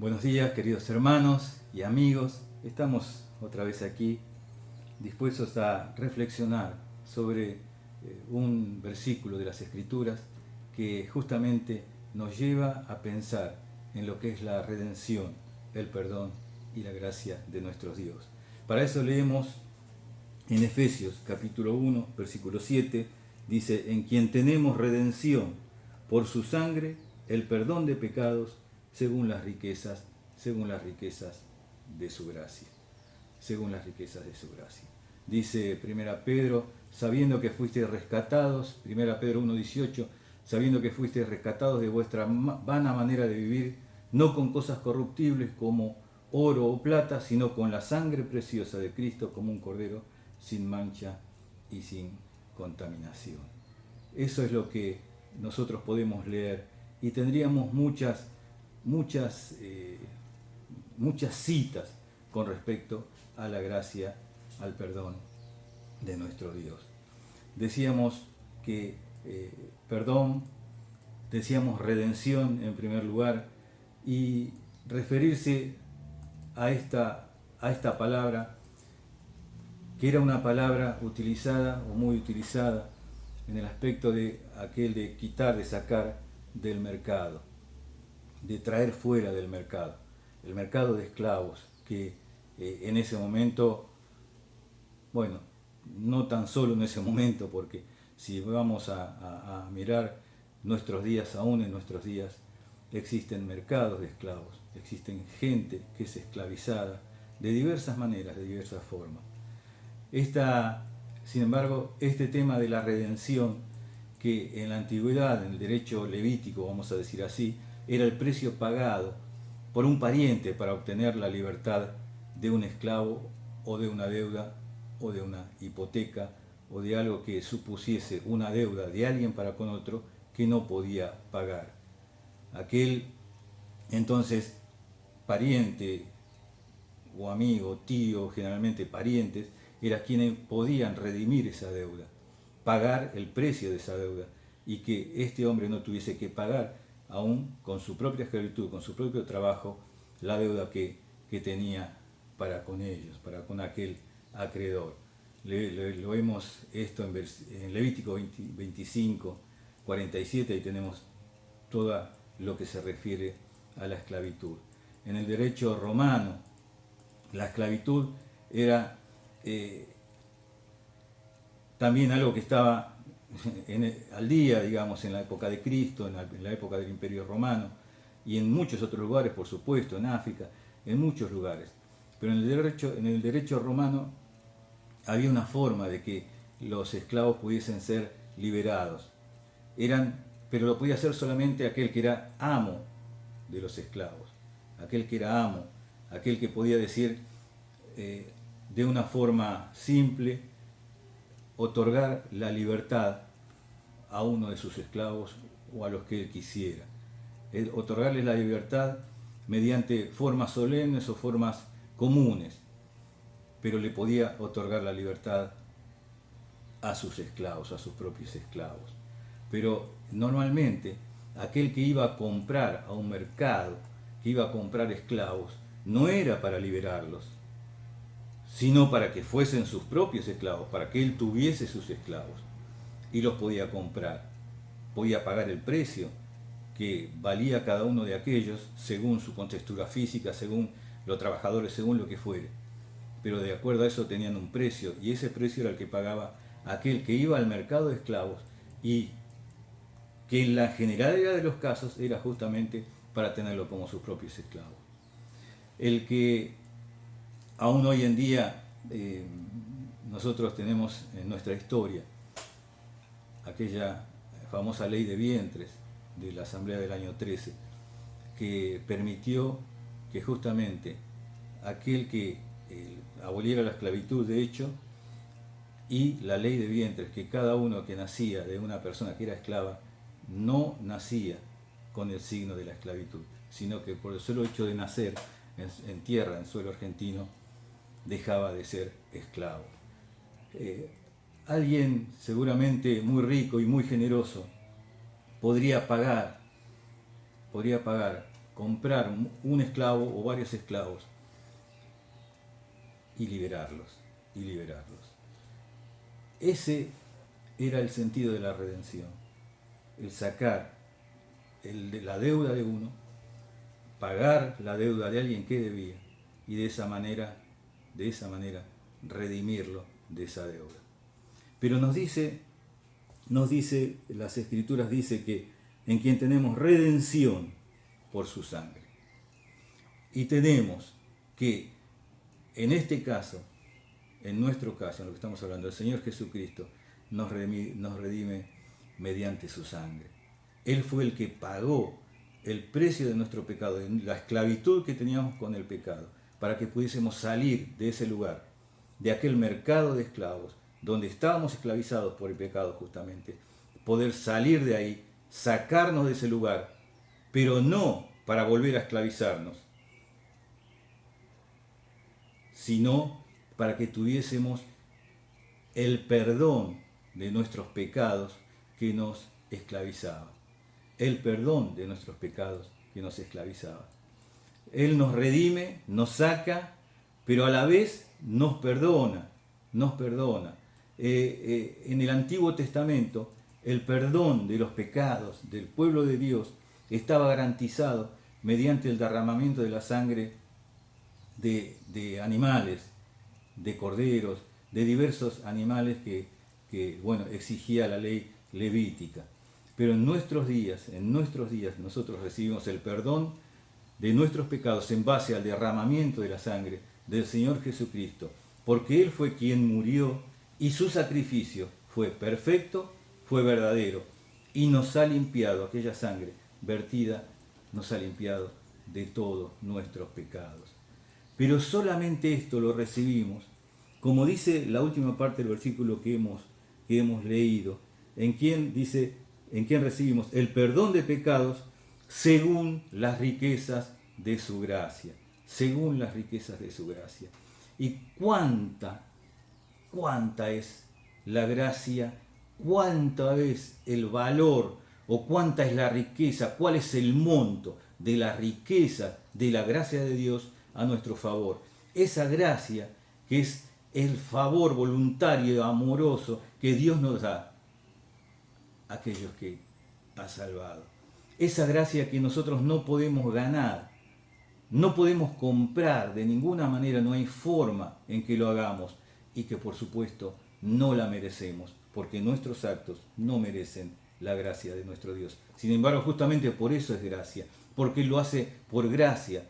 Buenos días, queridos hermanos y amigos. Estamos otra vez aquí dispuestos a reflexionar sobre un versículo de las Escrituras que justamente nos lleva a pensar en lo que es la redención, el perdón y la gracia de nuestro Dios. Para eso leemos en Efesios capítulo 1, versículo 7, dice: en quien tenemos redención por su sangre, el perdón de pecados, según las riquezas de su gracia. Según las riquezas de su gracia. Dice 1 Pedro, sabiendo que fuisteis rescatados, 1 Pedro 1:18, sabiendo que fuisteis rescatados de vuestra vana manera de vivir, no con cosas corruptibles como oro o plata, sino con la sangre preciosa de Cristo, como un cordero sin mancha y sin contaminación. Eso es lo que nosotros podemos leer, y tendríamos muchas citas con respecto a la gracia, al perdón de nuestro Dios. Decíamos que perdón, decíamos redención en primer lugar, y referirse a esta palabra, que era una palabra utilizada o muy utilizada en el aspecto de aquel de quitar, de sacar del mercado, de traer fuera del mercado, el mercado de esclavos, que en ese momento, bueno, no tan solo en ese momento, porque si vamos a mirar nuestros días, aún en nuestros días, existen mercados de esclavos, existen gente que es esclavizada de diversas maneras, de diversas formas. Sin embargo, este tema de la redención, que en la antigüedad, en el derecho levítico, vamos a decir así, era el precio pagado por un pariente para obtener la libertad de un esclavo, o de una deuda, o de una hipoteca, o de algo que supusiese una deuda de alguien para con otro que no podía pagar. Aquel entonces pariente o amigo, tío, generalmente parientes, eran quienes podían redimir esa deuda, pagar el precio de esa deuda, y que este hombre no tuviese que pagar, aún con su propia esclavitud, con su propio trabajo, la deuda que tenía para con ellos, para con aquel acreedor. Lo vemos esto en Levítico 25, 47, y tenemos todo lo que se refiere a la esclavitud. En el derecho romano, la esclavitud era también algo que estaba al día, digamos, en la época de Cristo, en la época del Imperio Romano, y en muchos otros lugares, por supuesto, en África, en muchos lugares. Pero en el derecho romano había una forma de que los esclavos pudiesen ser liberados. Pero lo podía hacer solamente aquel que era amo de los esclavos, aquel que era amo, aquel que podía decir de una forma simple, otorgar la libertad a uno de sus esclavos o a los que él quisiera. Otorgarles la libertad mediante formas solemnes o formas comunes, pero le podía otorgar la libertad a sus esclavos, a sus propios esclavos. Pero normalmente aquel que iba a comprar a un mercado, que iba a comprar esclavos, no era para liberarlos, sino para que fuesen sus propios esclavos, para que él tuviese sus esclavos y los podía comprar. Podía pagar el precio que valía cada uno de aquellos según su contextura física, según los trabajadores, según lo que fuere. Pero de acuerdo a eso tenían un precio, y ese precio era el que pagaba aquel que iba al mercado de esclavos, y que en la generalidad de los casos era justamente para tenerlo como sus propios esclavos. El que aún hoy en día nosotros tenemos en nuestra historia aquella famosa ley de vientres de la Asamblea del año 13, que permitió que justamente aquel que aboliera la esclavitud de hecho, y la ley de vientres, que cada uno que nacía de una persona que era esclava no nacía con el signo de la esclavitud, sino que por el solo hecho de nacer en tierra, en suelo argentino, dejaba de ser esclavo. Alguien seguramente muy rico y muy generoso podría pagar comprar un esclavo o varios esclavos y liberarlos, y liberarlos. Ese era el sentido de la redención, el sacar la deuda de uno, pagar la deuda de alguien que debía y de esa manera redimirlo de esa deuda. Pero nos dice las Escrituras, dice que en quien tenemos redención por su sangre. Y tenemos que, en este caso, en nuestro caso, en lo que estamos hablando, el Señor Jesucristo nos redime mediante su sangre. Él fue el que pagó el precio de nuestro pecado, la esclavitud que teníamos con el pecado, para que pudiésemos salir de ese lugar, de aquel mercado de esclavos, donde estábamos esclavizados por el pecado justamente, poder salir de ahí, sacarnos de ese lugar, pero no para volver a esclavizarnos, sino para que tuviésemos el perdón de nuestros pecados que nos esclavizaba. El perdón de nuestros pecados que nos esclavizaba. Él nos redime, nos saca, pero a la vez nos perdona, nos perdona. En el Antiguo Testamento, el perdón de los pecados del pueblo de Dios estaba garantizado mediante el derramamiento de la sangre de animales, de corderos, de diversos animales que exigía la ley levítica. Pero en nuestros días nosotros recibimos el perdón de nuestros pecados en base al derramamiento de la sangre del Señor Jesucristo, porque Él fue quien murió y su sacrificio fue perfecto, fue verdadero y nos ha limpiado, aquella sangre vertida nos ha limpiado de todos nuestros pecados. Pero solamente esto lo recibimos, como dice la última parte del versículo que hemos leído, en quien recibimos el perdón de pecados según las riquezas de su gracia, según las riquezas de su gracia. Y cuánta es la gracia, cuánto es el valor o cuánta es la riqueza, cuál es el monto de la riqueza de la gracia de Dios a nuestro favor. Esa gracia que es el favor voluntario, amoroso que Dios nos da a aquellos que ha salvado. Esa gracia que nosotros no podemos ganar, no podemos comprar de ninguna manera, no hay forma en que lo hagamos y que por supuesto no la merecemos, porque nuestros actos no merecen la gracia de nuestro Dios. Sin embargo, justamente por eso es gracia, porque Él lo hace por gracia,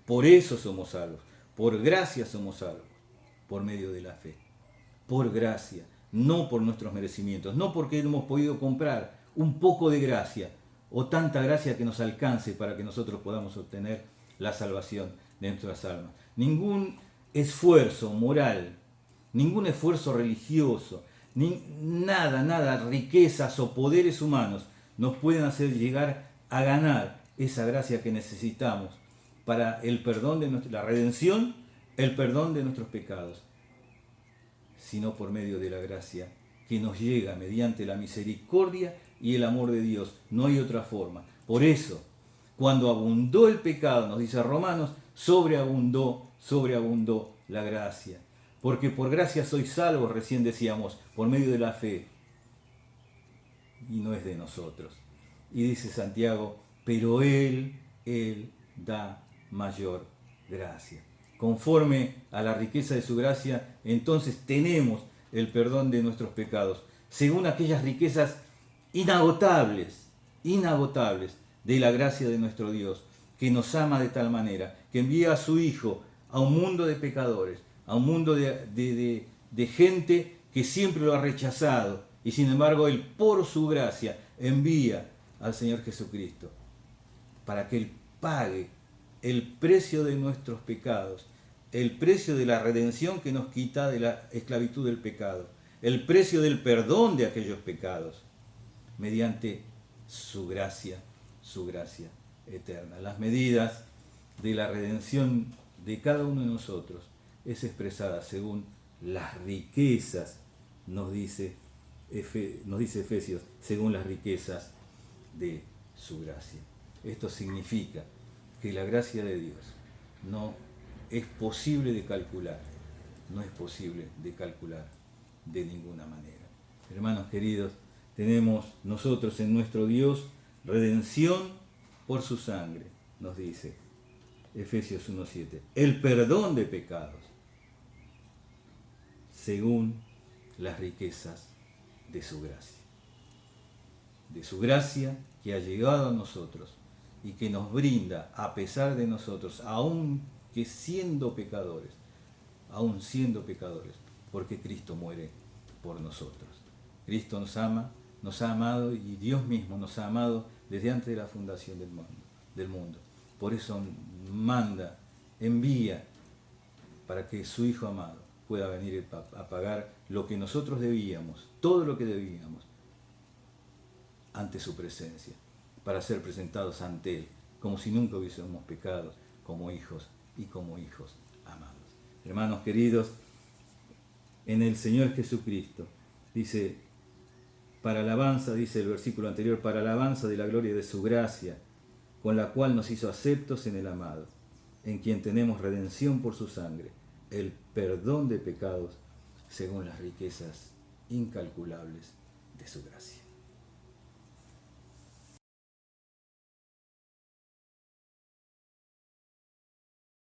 por eso somos salvos, por gracia somos salvos, por medio de la fe, por gracia, no por nuestros merecimientos, no porque hemos podido comprar un poco de gracia o tanta gracia que nos alcance para que nosotros podamos obtener la salvación de nuestras almas. Ningún esfuerzo moral, ningún esfuerzo religioso, nada, riquezas o poderes humanos nos pueden hacer llegar a ganar esa gracia que necesitamos para el perdón de la redención, el perdón de nuestros pecados, sino por medio de la gracia que nos llega mediante la misericordia y el amor de Dios. No hay otra forma. Por eso, cuando abundó el pecado, nos dice Romanos, sobreabundó la gracia. Porque por gracia sois salvos, recién decíamos, por medio de la fe. Y no es de nosotros. Y dice Santiago, pero Él da mayor gracia. Conforme a la riqueza de su gracia, entonces tenemos el perdón de nuestros pecados, según aquellas riquezas inagotables de la gracia de nuestro Dios, que nos ama de tal manera, que envía a su Hijo a un mundo de pecadores, a un mundo de gente que siempre lo ha rechazado, y sin embargo Él, por su gracia, envía al Señor Jesucristo, para que Él pague el precio de nuestros pecados, el precio de la redención que nos quita de la esclavitud del pecado, el precio del perdón de aquellos pecados, mediante su gracia eterna. Las medidas de la redención de cada uno de nosotros es expresada según las riquezas, nos dice Efesios, según las riquezas de su gracia. Esto significa que la gracia de Dios no es posible de calcular, no es posible de calcular de ninguna manera. Hermanos queridos, tenemos nosotros en nuestro Dios redención por su sangre, nos dice Efesios 1:7, el perdón de pecados, según las riquezas de su gracia. De su gracia que ha llegado a nosotros y que nos brinda a pesar de nosotros, aun siendo pecadores, porque Cristo muere por nosotros. Cristo nos ama, nos ha amado y Dios mismo nos ha amado desde antes de la fundación del mundo. Por eso manda, envía para que su Hijo amado pueda venir a pagar lo que nosotros debíamos, todo lo que debíamos, ante su presencia, para ser presentados ante Él, como si nunca hubiésemos pecado, como hijos y como hijos amados. Hermanos queridos, en el Señor Jesucristo, dice, para alabanza, dice el versículo anterior, para alabanza de la gloria de su gracia, con la cual nos hizo aceptos en el amado, en quien tenemos redención por su sangre, el perdón de pecados, según las riquezas incalculables de su gracia.